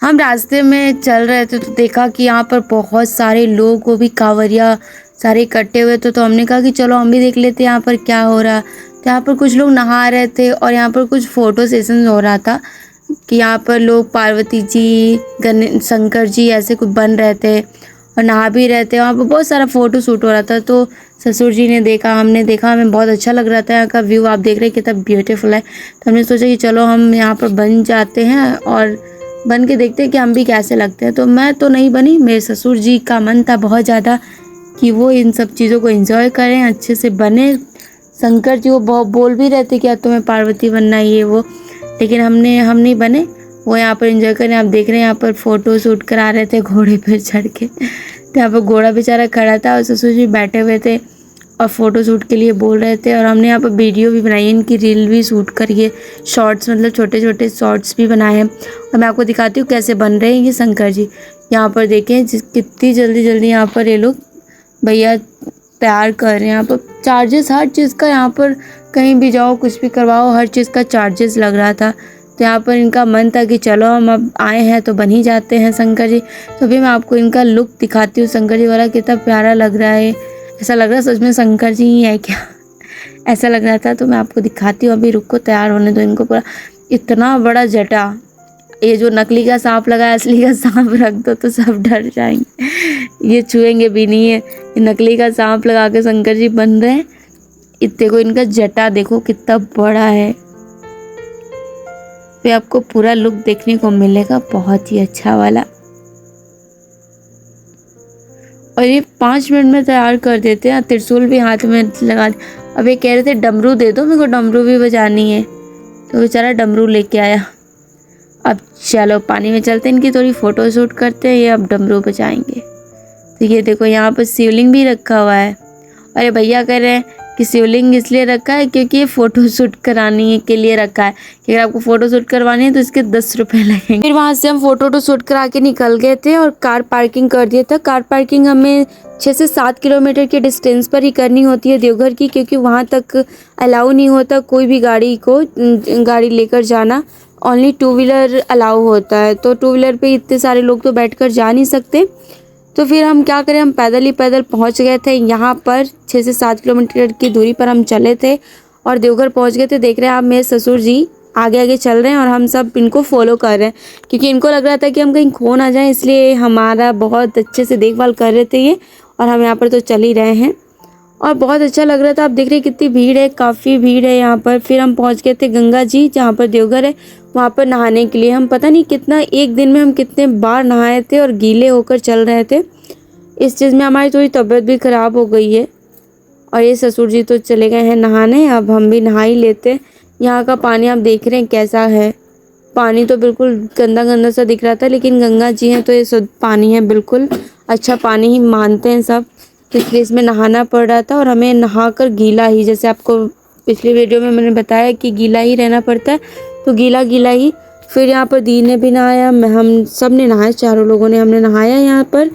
हम रास्ते में चल रहे थे तो देखा कि यहाँ पर बहुत सारे लोग, वो भी कांवरिया सारे इकट्ठे हुए थे। तो हमने कहा कि चलो हम भी देख लेते हैं यहाँ पर क्या हो रहा। तो यहाँ पर कुछ लोग नहा रहे थे और यहाँ पर कुछ फोटो सेशन हो रहा था कि यहाँ पर लोग पार्वती जी, गणेश, शंकर जी ऐसे कुछ बन रहे थे और नहा भी रहे थे। वहाँ पर बहुत सारा फोटो शूट हो रहा था। तो ससुर जी ने देखा, हमने देखा, हमें बहुत अच्छा लग रहा था। यहाँ का व्यू आप देख रहे हैं कितना ब्यूटीफुल है। तो हमने सोचा कि चलो हम यहाँ पर बन जाते हैं और बन के देखते हैं कि हम भी कैसे लगते हैं। तो मैं तो नहीं बनी, मेरे ससुर जी का मन था बहुत ज़्यादा कि वो इन सब चीज़ों को एंजॉय करें, अच्छे से बने। शंकर जी वो बहुत बोल भी रहे थे कि तुम्हें पार्वती बनना है ये वो, लेकिन हम नहीं बने। वो यहाँ पर एंजॉय करें। आप देख रहे हैं यहाँ पर फोटो शूट करा रहे थे घोड़े पर चढ़ के। तो यहाँ पर घोड़ा बेचारा खड़ा था और ससुर जी बैठे हुए थे और फ़ोटो शूट के लिए बोल रहे थे। और हमने यहाँ पर वीडियो भी बनाई है, इनकी रील भी शूट करिए, शॉर्ट्स मतलब छोटे छोटे शॉर्ट्स भी बनाए हैं। और मैं आपको दिखाती हूँ कैसे बन रहे हैं ये शंकर जी। यहाँ पर देखें कितनी जल्दी जल्दी यहाँ पर ये लोग भैया तैयार कर रहे हैं। यहाँ पर चार्जेस हर चीज़ का, यहाँ पर कहीं भी जाओ कुछ भी करवाओ हर चीज़ का चार्जेस लग रहा था। तो यहाँ पर इनका मन था कि चलो हम अब आए हैं तो बन ही जाते हैं शंकर जी। तो अभी मैं आपको इनका लुक दिखाती हूँ शंकर जी वाला, कितना प्यारा लग रहा है। ऐसा लग रहा है सच में शंकर जी ही है क्या, ऐसा लग रहा था। तो मैं आपको दिखाती हूँ, अभी रुको तैयार होने दो इनको। पूरा इतना बड़ा जटा, ये जो नकली का सांप लगा है असली का सांप रख दो तो सब डर जाएंगे, ये छुएंगे भी नहीं है। ये नकली का सांप लगा के शंकर जी बन रहे हैं। इतने को इनका जटा देखो कितना बड़ा है। फिर आपको पूरा लुक देखने को मिलेगा बहुत ही अच्छा वाला। और ये 5 मिनट में तैयार कर देते हैं। त्रिशूल भी हाथ में लगा। अब ये कह रहे थे डमरू दे दो, मेरे को डमरू भी बजानी है। तो बेचारा डमरू लेके आया। अब चलो पानी में चलते हैं, इनकी थोड़ी फोटो शूट करते हैं। ये अब डमरू बजाएंगे। तो ये देखो यहाँ पर शिवलिंग भी रखा हुआ है। और ये भैया कह रहे हैं कि शिवलिंग इसलिए रखा है क्योंकि ये फ़ोटो शूट कराने के लिए रखा है कि अगर आपको फ़ोटो शूट करवानी है तो इसके 10 रुपये लगेंगे। फिर वहाँ से हम फ़ोटो शूट करा के निकल गए थे और कार पार्किंग कर दिया था। कार पार्किंग हमें 6 से 7 किलोमीटर के डिस्टेंस पर ही करनी होती है देवघर की, क्योंकि वहाँ तक अलाउ नहीं होता कोई भी गाड़ी लेकर जाना। ओनली 2 व्हीलर अलाउ होता है। तो 2 व्हीलर पे इतने सारे लोग तो बैठकर जा नहीं सकते। तो फिर हम क्या करें, हम पैदल पहुंच गए थे यहाँ पर। 6 से 7 किलोमीटर की दूरी पर हम चले थे और देवघर पहुंच गए थे। देख रहे हैं आप मेरे ससुर जी आगे आगे चल रहे हैं और हम सब इनको फॉलो कर रहे हैं, क्योंकि इनको लग रहा था कि हम कहीं खो ना जाएं, इसलिए हमारा बहुत अच्छे से देखभाल कर रहे थे ये। और हम यहाँ पर तो चल ही रहे हैं और बहुत अच्छा लग रहा था। आप देख रहे हैं कितनी भीड़ है, काफ़ी भीड़ है यहाँ पर। फिर हम पहुँच गए थे गंगा जी, जहाँ पर देवघर है, वहाँ पर नहाने के लिए। हम पता नहीं कितना, एक दिन में हम कितने बार नहाए थे और गीले होकर चल रहे थे। इस चीज़ में हमारी थोड़ी तबीयत भी ख़राब हो गई है। और ये ससुर जी तो चले गए हैं नहाने, अब हम भी नहा ही लेते हैं। यहाँ का पानी आप देख रहे हैं कैसा है। पानी तो बिल्कुल गंदा गंदा सा दिख रहा था, लेकिन गंगा जी हैं तो ये शुद्ध पानी है, बिल्कुल अच्छा पानी ही मानते हैं सब। तो इसलिए इसमें नहाना पड़ रहा था और हमें नहाकर गीला ही, जैसे आपको पिछली वीडियो में मैंने बताया कि गीला ही रहना पड़ता है, तो गीला गीला ही। फिर यहाँ पर दी ने भी नहाया, हम सब ने नहाया, चारों लोगों ने हमने नहाया। यहाँ पर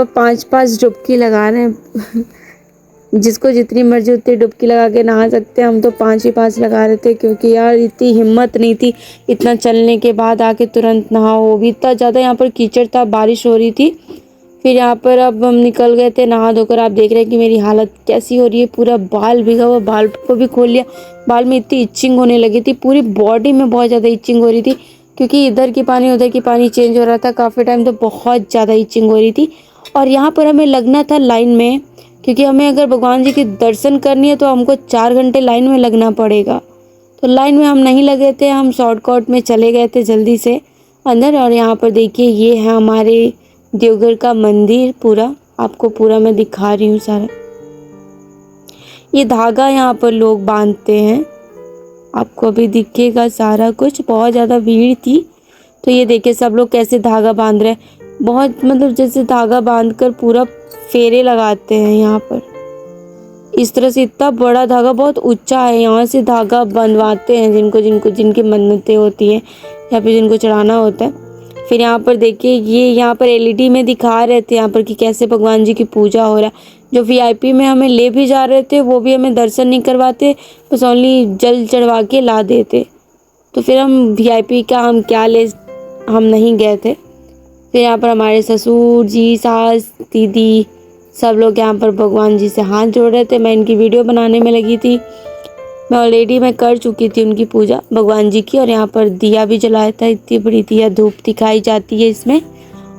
5-5 डुबकी लगा रहे हैं। जिसको जितनी मर्जी उतनी डुबकी लगा के नहा सकते हैं। हम तो 5 ही 5 लगा रहे थे, क्योंकि यार इतनी हिम्मत नहीं थी इतना चलने के बाद आके तुरंत नहाओ। वो भी इतना ज़्यादा यहाँ पर कीचड़ था, बारिश हो रही थी। फिर यहाँ पर अब हम निकल गए थे नहा धोकर। आप देख रहे हैं कि मेरी हालत कैसी हो रही है, पूरा बाल भीगा हुआ। बाल को भी खोल लिया, बाल में इतनी इचिंग होने लगी थी, पूरी बॉडी में बहुत ज़्यादा इचिंग हो रही थी, क्योंकि इधर की पानी उधर की पानी चेंज हो रहा था काफ़ी टाइम। तो बहुत ज़्यादा इचिंग हो रही थी। और यहाँ पर हमें लगना था लाइन में, क्योंकि हमें अगर भगवान जी के दर्शन करनी है तो हमको 4 घंटे लाइन में लगना पड़ेगा। तो लाइन में हम नहीं लगे थे, हम शॉर्टकट में चले गए थे जल्दी से अंदर। और यहाँ पर देखिए ये है हमारे देवघर का मंदिर पूरा, आपको पूरा मैं दिखा रही हूँ सारा। ये धागा यहाँ पर लोग बांधते हैं, आपको अभी दिखेगा सारा कुछ। बहुत ज़्यादा भीड़ थी, तो ये देखिए सब लोग कैसे धागा बांध रहे हैं। बहुत मतलब जैसे धागा बांधकर पूरा फेरे लगाते हैं यहाँ पर। इस तरह से इतना बड़ा धागा, बहुत ऊंचा है, यहाँ से धागा बंधवाते हैं जिनकी मन्नतें होती हैं या फिर जिनको चढ़ाना होता है। फिर यहाँ पर देखिए ये यहाँ पर एलईडी में दिखा रहे थे यहाँ पर कि कैसे भगवान जी की पूजा हो रहा है। जो वीआईपी में हमें ले भी जा रहे थे वो भी हमें दर्शन नहीं करवाते, बस ओनली जल चढ़वा के ला देते। तो फिर हम वीआईपी का हम क्या ले हम नहीं गए थे। फिर यहाँ पर हमारे ससुर जी, सास, दीदी सब लोग यहाँ पर भगवान जी से हाथ जोड़ रहे थे। मैं इनकी वीडियो बनाने में लगी थी। मैं कर चुकी थी उनकी पूजा भगवान जी की, और यहाँ पर दिया भी जलाया था। इतनी बड़ी दिया धूप दिखाई जाती है इसमें,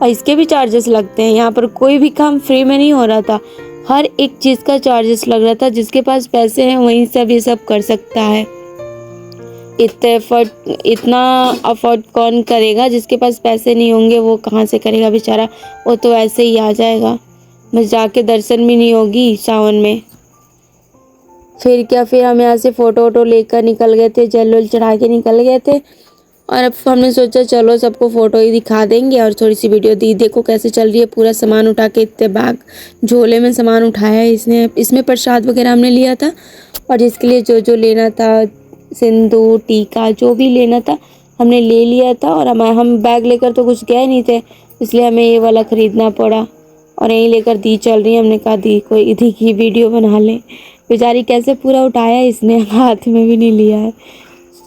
और इसके भी चार्जेस लगते हैं। यहाँ पर कोई भी काम फ्री में नहीं हो रहा था, हर एक चीज़ का चार्जेस लग रहा था। जिसके पास पैसे हैं वहीं सब ये सब कर सकता है। इतना अफोर्ड कौन करेगा? जिसके पास पैसे नहीं होंगे वो कहाँ से करेगा बेचारा, वो तो ऐसे ही आ जाएगा। बस जाके दर्शन भी नहीं होगी सावन में। फिर हम यहाँ से फ़ोटो वोटो लेकर निकल गए थे, जल वल चढ़ा के निकल गए थे। और अब हमने सोचा चलो सबको फ़ोटो ही दिखा देंगे और थोड़ी सी वीडियो दी। देखो कैसे चल रही है, पूरा सामान उठा के, इतने बैग झोले में सामान उठाया है इसने। इसमें प्रसाद वगैरह हमने लिया था, और जिसके लिए जो जो लेना था, सिंदूर, टीका, जो भी लेना था हमने ले लिया था। और हम बैग लेकर तो कुछ गए नहीं थे, इसलिए हमें ये वाला ख़रीदना पड़ा। और यहीं लेकर दी चल रही है। हमने कहा दी कोई दी की वीडियो बना ले। बेचारी कैसे पूरा उठाया इसने, हाथ में भी नहीं लिया है,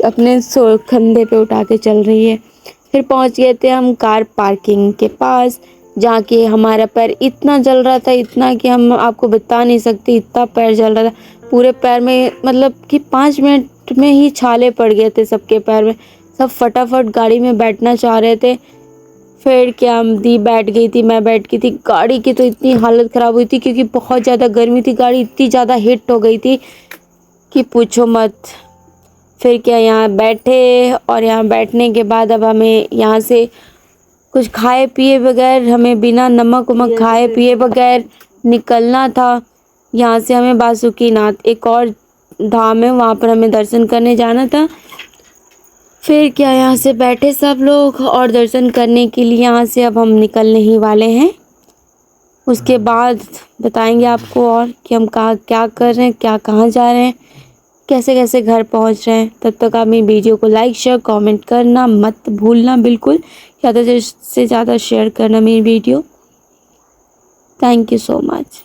अपने कंधे पे उठा के चल रही है। फिर पहुंच गए थे हम कार पार्किंग के पास, जहाँ के हमारा पैर इतना जल रहा था, इतना कि हम आपको बता नहीं सकते, इतना पैर जल रहा था। पूरे पैर में मतलब कि 5 मिनट में ही छाले पड़ गए थे सबके पैर में। सब फटाफट गाड़ी में बैठना चाह रहे थे। फिर क्या, दी बैठ गई थी, मैं बैठ गई थी। गाड़ी की तो इतनी हालत ख़राब हुई थी क्योंकि बहुत ज़्यादा गर्मी थी। गाड़ी इतनी ज़्यादा हिट हो गई थी कि पूछो मत। फिर क्या, यहाँ बैठे, और यहाँ बैठने के बाद अब हमें यहाँ से कुछ खाए पिए बगैर, हमें बिना नमक वमक खाए पिए बगैर निकलना था। यहाँ से हमें बासुकीनाथ एक और धाम है, वहाँ पर हमें दर्शन करने जाना था। फिर क्या, यहाँ से बैठे सब लोग और दर्शन करने के लिए यहाँ से अब हम निकलने ही वाले हैं। उसके बाद बताएंगे आपको और कि हम कहाँ क्या कर रहे हैं, क्या कहाँ जा रहे हैं, कैसे कैसे घर पहुँच रहे हैं। तब तक आप मेरी वीडियो को लाइक शेयर कमेंट करना मत भूलना, बिल्कुल ज़्यादा से ज़्यादा शेयर करना मेरी video. Thank you so much.